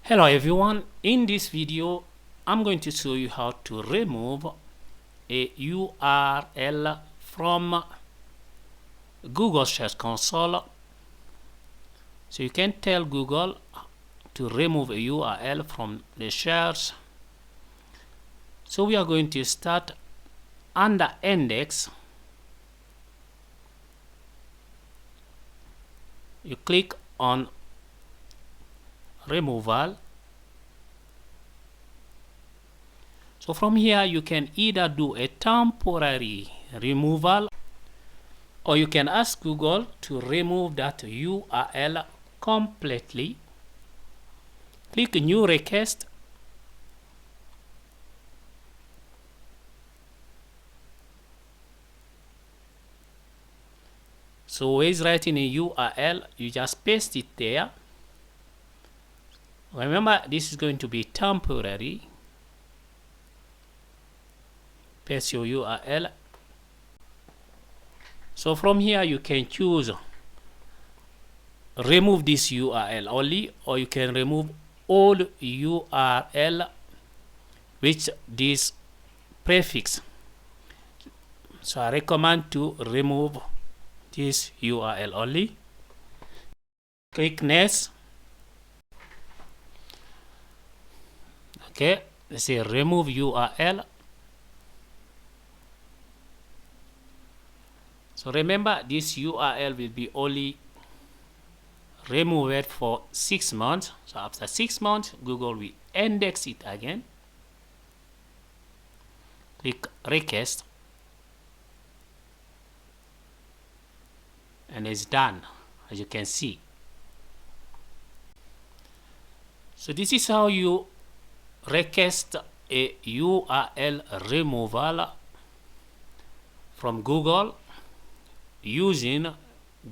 Hello everyone, in this video I'm going to show you how to remove a URL from Google Search Console. So you can tell Google to remove a URL from the search. So we are going to start under index. You click on removal. So from here you can either do a temporary removal or you can ask Google to remove that URL completely. Click new request. So where is writing a URL, you just paste it there. Remember, this is going to be temporary. Paste your URL. So from here you can choose remove this URL only, or you can remove all URL with this prefix. So I recommend to remove this URL only. Click next. Okay, let's say remove URL. So remember, this URL will be only removed for 6 months. So after 6 months, Google will index it again. Click request, and it's done, as you can see. So this is how you request a URL removal from Google using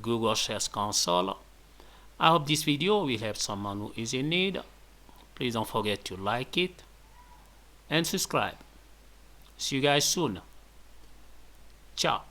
Google Search Console. I hope this video will help someone who is in need. Please don't forget to like it and subscribe. See you guys soon. Ciao.